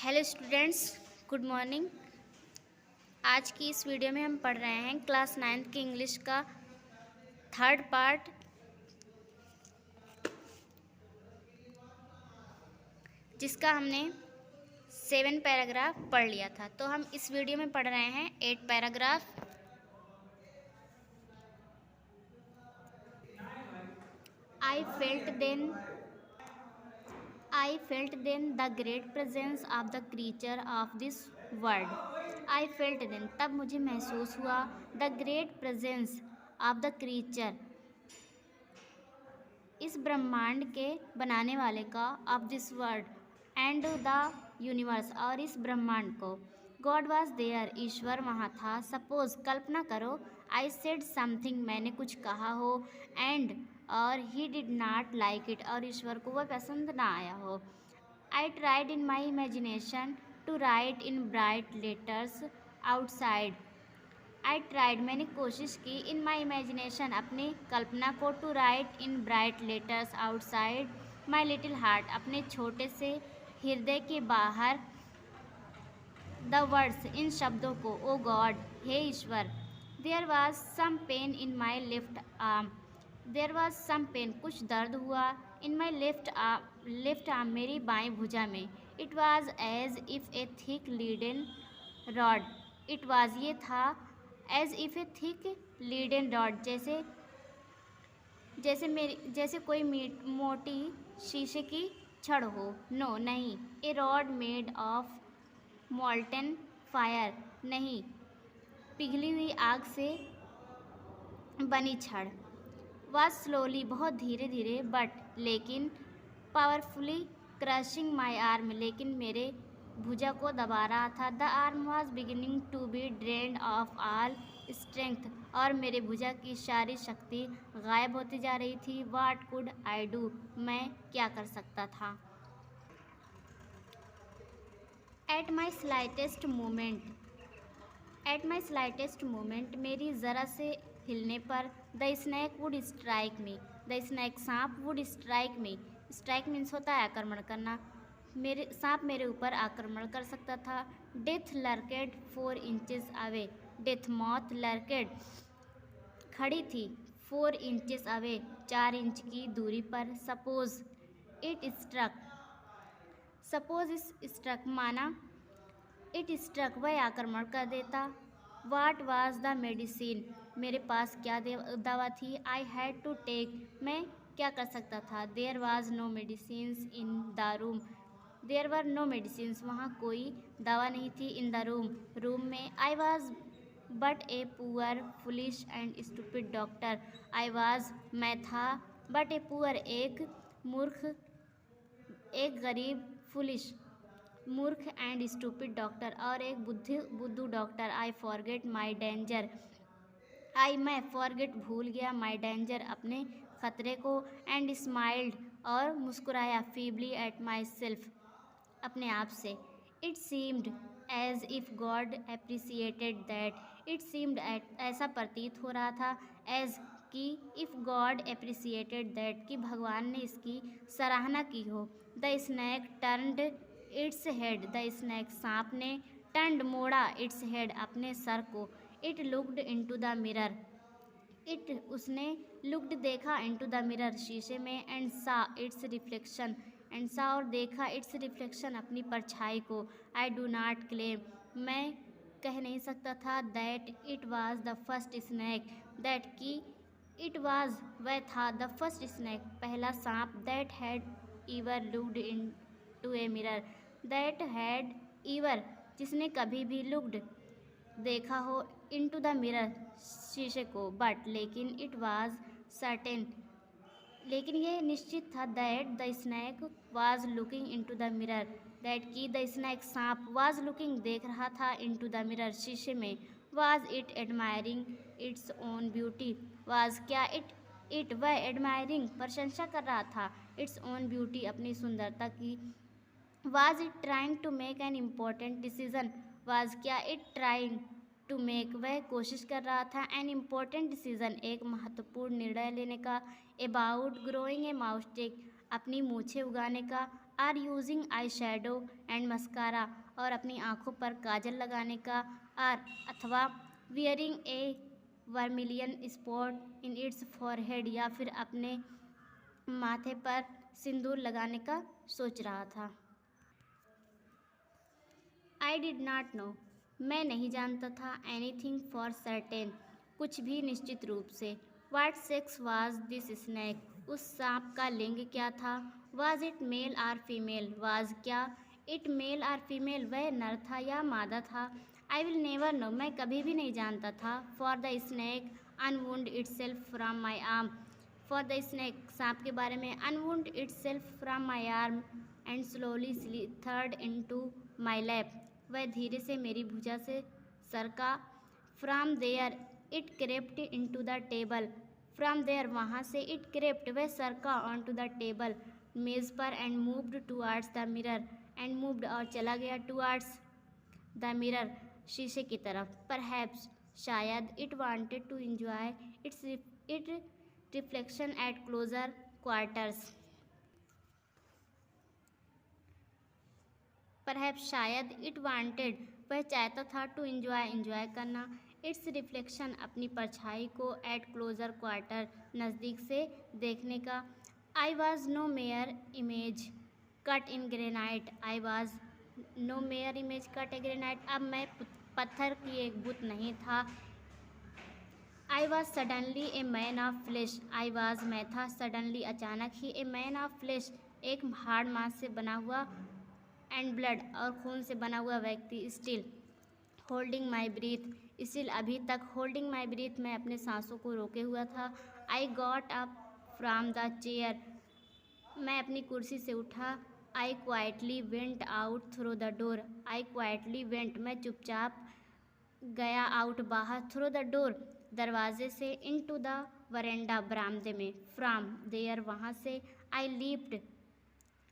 Hello students, good morning. आज की इस वीडियो में हम पढ़ रहे हैं क्लास 9th की इंग्लिश का थर्ड पार्ट, जिसका हमने 7 पैराग्राफ पढ़ लिया था। तो हम इस वीडियो में पढ़ रहे हैं 8 paragraph. I felt then the great presence of the creature of this world. I felt then, तब मुझे महसूस हुआ, the great presence of the creature, इस ब्रह्मांड के बनाने वाले का, of this world and the universe, और इस ब्रह्मांड को। गॉड वॉज देयर, ईश्वर वहाँ था। सपोज, कल्पना करो, आई सेड समथिंग, मैंने कुछ कहा हो, एंड और he did not like it, और ईश्वर को वह पसंद ना आया हो। I tried in my imagination to write in bright letters outside. I tried, मैंने कोशिश की, इन माई इमेजिनेशन, अपनी कल्पना को, to write in bright letters outside my little heart, अपने छोटे से हृदय के बाहर, द वर्ड्स, इन शब्दों को, ओ गॉड, हे ईश्वर। There was some pain in my left arm, there was some pain, कुछ दर्द हुआ, इन माई लेफ्ट आर्म, मेरी बाएं भुजा में। It was as if a thick leaden rod, it was, ये था, as if a thick leaden rod, जैसे कोई मोटी शीशे की छड़ हो। नो, नहीं, a rod made of molten fire, नहीं, पिघली हुई आग से बनी छड़। वाज स्लोली, बहुत धीरे धीरे, बट लेकिन, पावरफुली क्रशिंग माई आर्म, लेकिन मेरे भुजा को दबा रहा था। The arm was beginning to be drained of all strength, और मेरे भुजा की सारी शक्ति गायब होती जा रही थी। वाट कुड आई डू, मैं क्या कर सकता था। एट माई स्लाइटेस्ट मोमेंट, मेरी ज़रा से हिलने पर, the snake would strike me, the snake, सांप, would strike me, strike means होता है आक्रमण करना, सांप मेरे ऊपर आक्रमण कर सकता था। डेथ लर्केड 4 इंचेस अवे, डेथ, मौत, लर्केड, खड़ी थी, 4 इंचेस अवे, 4 इंच की दूरी पर। सपोज इट स्ट्रक, माना, इट स्ट्रक, वह आक्रमण कर देता। वाट वाज द मेडिसिन, मेरे पास क्या दवा थी। आई हैड टू टेक, मैं क्या कर सकता था। There was no medicines in the room, there were no medicines, वहाँ कोई दवा नहीं थी। इन द रूम में। I was but a poor foolish and stupid doctor, I was, मैं था, बट ए पुअर, एक मूर्ख, एक गरीब, फुलिश, मूर्ख, एंड स्टूपिड डॉक्टर, और एक बुद्धू doctor. I forget my danger, मैं फॉरगेट, भूल गया, माई डेंजर, अपने खतरे को, एंड स्माइल्ड, और मुस्कुराया, फीबली एट माई सेल्फ, अपने आप से। It seemed as if God appreciated that, it seemed, ऐसा प्रतीत हो रहा था, एज कि, इफ गॉड एप्रिसिएटेड दैट, कि भगवान ने इसकी सराहना की हो। The snake turned its head, the snake, सांप ने, टर्नड, मोड़ा, इट्स हेड, अपने सर को। It looked into the mirror, उसने, लुक्ड, देखा, इनटू द मिरर, शीशे में, एंड सा इट्स रिफ्लेक्शन, और देखा, इट्स रिफ्लेक्शन, अपनी परछाई को। आई डू नॉट क्लेम, मैं कह नहीं सकता था, that it was the first snake, that की, इट वाज, वह था, द फर्स्ट स्नैक, पहला सांप, that had ever looked into a mirror, that had ever, जिसने कभी भी, लुक्ड, देखा हो, इनटू द मिरर, शीशे को, बट, लेकिन, इट वाज सर्टेन, लेकिन यह निश्चित था, that the snake was looking into the mirror, that की, द स्नैक, सांप, वाज लुकिंग, देख रहा था, इनटू द मिरर, शीशे में। Was it admiring its own beauty, was, क्या, इट वह, एडमायरिंग, प्रशंसा कर रहा था, इट्स ओन ब्यूटी, अपनी सुंदरता की। Was it trying to make an important decision, was, क्या, इट ट्राइंग टू मेक, वह कोशिश कर रहा था, एन इम्पोर्टेंट डिसीजन, एक महत्वपूर्ण निर्णय लेने का। अबाउट ग्रोइंग ए माउस्टिक, अपनी मूछें उगाने का। Or using eye shadow and mascara, और अपनी आँखों पर काजल लगाने का, आर अथवा wearing a vermilion spot in its forehead, या फिर अपने माथे पर सिंदूर लगाने का सोच रहा था। आई डिड नॉट नो, मैं नहीं जानता था, एनीथिंग फॉर सर्टेन, कुछ भी निश्चित रूप से। What sex was this snake, उस सांप का लिंग क्या था। Was it male or female, was क्या इट मेल आर फीमेल, वह नर था या मादा था। आई विल नेवर नो, मैं कभी भी नहीं जानता था। For the snake unwound itself from my arm, for the snake सांप के बारे में, unwound itself from my arm and slowly slithered into my lap, वह धीरे से मेरी भुजा से सरका। From there it crept into the table, from there वहाँ से, इट क्रेप्ट वह सरका ऑन टू द टेबल मेज पर, and moved towards the mirror, and moved और चला गया टुवार्ड्स द मिरर शीशे की तरफ। परहैप्स शायद, it wanted to enjoy it reflection at closer quarters, perhaps शायद, इट वांटेड वह चाहता था, टू एंजॉय करना, इट्स रिफ्लेक्शन अपनी परछाई को, एट क्लोजर क्वार्टर नज़दीक से देखने का। I was no mere image cut in granite, I was no mere image cut in granite, अब मैं पत्थर की एक बुत नहीं था। I was suddenly a man of flesh, I was मैं था, सडनली अचानक ही, ए मैन ऑफ फ्लैश एक हार्ड मांस से बना हुआ, एंड ब्लड और खून से बना हुआ व्यक्ति, still holding my breath, still अभी तक, होल्डिंग माई ब्रीथ मैं अपने सांसों को रोके हुआ था। I got up from the chair, मैं अपनी कुर्सी से उठा। I quietly went out through the door, I quietly went मैं चुपचाप गया, आउट बाहर, थ्रू द डोर दरवाजे से, इनटू द वरेंडा बरामदे में, फ्रॉम देयर वहाँ से, I leaped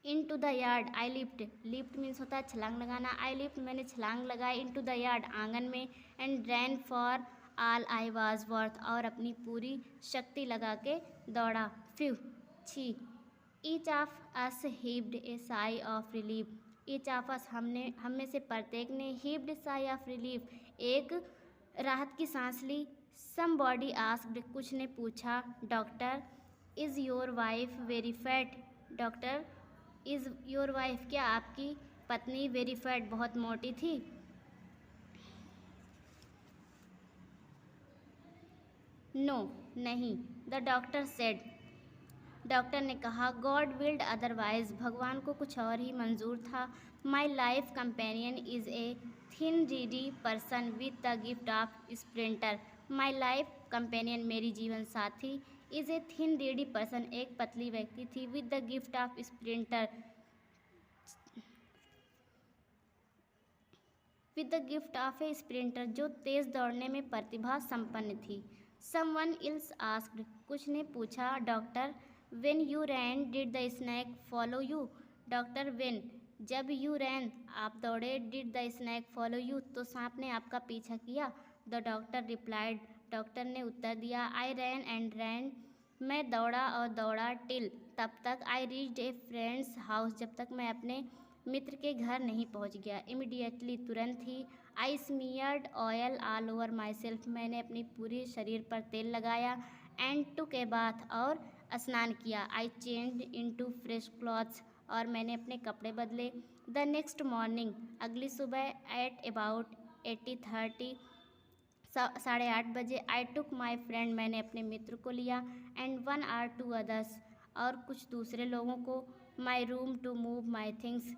into the yard, I lift means होता है छलांग लगाना, आई लिफ्ट मैंने छलांग लगाई, इनटू द यार्ड आंगन में, and ran for all I was worth, और अपनी पूरी शक्ति लगा के दौड़ा। फ्यू छी, each of us heaved a sigh of relief, each of us हम में से प्रत्येक ने, हीव्ड साई ऑफ रिलीफ एक राहत की सांस ली। समबॉडी आस्क्ड, कुछ ने पूछा, doctor is your wife very fat, doctor is your wife क्या आपकी पत्नी वेरी फैट बहुत मोटी थी। नो नहीं, द डॉक्टर सेड, डॉक्टर ने कहा, गॉड विल्ड अदरवाइज, भगवान को कुछ और ही मंजूर था। My life companion is a thin Reedy person with the gift of sprinter, my life companion मेरी जीवन साथी, is a thin Reedy person एक पतली व्यक्ति थी, with the gift of sprinter with the gift of A sprinter जो तेज़ दौड़ने में प्रतिभा संपन्न थी। समवन इल्स आस्क्ड, कुछ ने पूछा, doctor when you ran did the snake follow you, doctor when जब यू रैन आप दौड़े, did the snake follow you तो सांप ने आपका पीछा किया। द डॉक्टर रिप्लाइड, डॉक्टर ने उत्तर दिया, आई रैन एंड रैन मैं दौड़ा और दौड़ा, टिल तब तक, I reached A friends house जब तक मैं अपने मित्र के घर नहीं पहुंच गया। इमीडिएटली तुरंत ही, I smeared oil all over myself मैंने अपनी पूरे शरीर पर तेल लगाया, एंड टुक ए बाथ और स्नान किया, आई चेंज्ड इनटू फ्रेश क्लॉथ्स और मैंने अपने कपड़े बदले। द नेक्स्ट मॉर्निंग अगली सुबह, एट अबाउट 8:30 8:30 बजे, आई टुक माई फ्रेंड मैंने अपने मित्र को लिया, एंड 1 or 2 अदर्स और कुछ दूसरे लोगों को, my room to move my things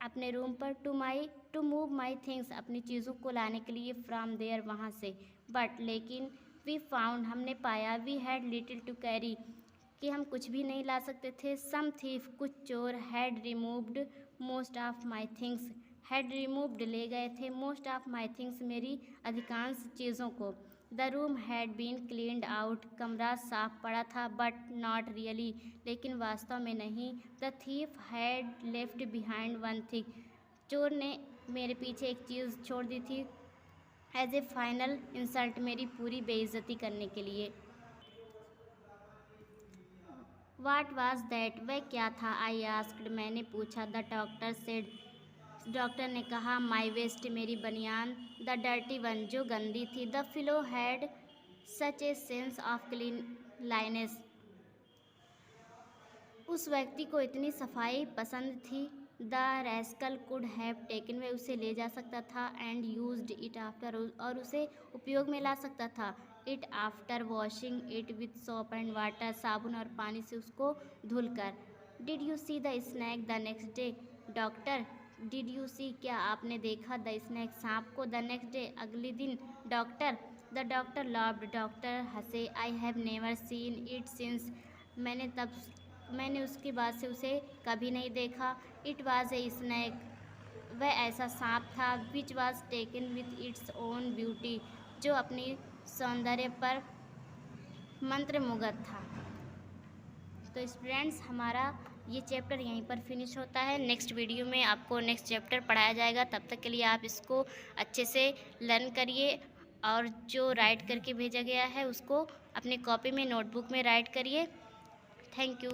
अपने रूम पर, टू मूव माई थिंग्स अपनी चीज़ों को लाने के लिए, फ्रॉम देयर वहाँ से, बट लेकिन, वी फाउंड हमने पाया, we had little to carry कि हम कुछ भी नहीं ला सकते थे। सम थीफ कुछ चोर, had removed most of my things had removed ले गए थे, मोस्ट ऑफ माई थिंग्स मेरी अधिकांश चीज़ों को। The room had been cleaned out कमरा साफ पड़ा था, बट नॉट रियली लेकिन वास्तव में नहीं। The thief had left behind one thing चोर ने मेरे पीछे एक चीज़ छोड़ दी थी, एज ए फाइनल इंसल्ट मेरी पूरी बेइज्जती करने के लिए। वाट वॉज दैट, वह क्या था? आई आस्क्ड, मैंने पूछा। द डॉक्टर सेड, डॉक्टर ने कहा। माई वेस्ट, मेरी बनियान। द डर्टी वन, जो गंदी थी। The fellow had such a sense of cleanliness, उस व्यक्ति को इतनी सफाई पसंद थी। The rascal could have taken, वह उसे ले जा सकता था। एंड यूज्ड इट आफ्टर, और उसे उपयोग में ला सकता था। It after washing it with soap and water, साबुन और पानी से उसको धुलकर। Did you see the snake the next day, doctor, did you see, क्या आपने देखा? द स्नैक, सांप को। द नेक्स्ट डे, अगले दिन। Doctor, the doctor laughed, doctor हंसे। I have never seen it since, मैंने उसके बाद से उसे कभी नहीं देखा। इट वॉज ए स्नैक, वह ऐसा सांप था। Which was taken with its own beauty, जो अपनी सौंदर्य पर मंत्रमुग्ध था। तो स्टूडेंट्स, हमारा ये चैप्टर यहीं पर फिनिश होता है। नेक्स्ट वीडियो में आपको नेक्स्ट चैप्टर पढ़ाया जाएगा। तब तक के लिए आप इसको अच्छे से लर्न करिए, और जो राइट करके भेजा गया है उसको अपनी कॉपी में, नोटबुक में राइट करिए। Thank you.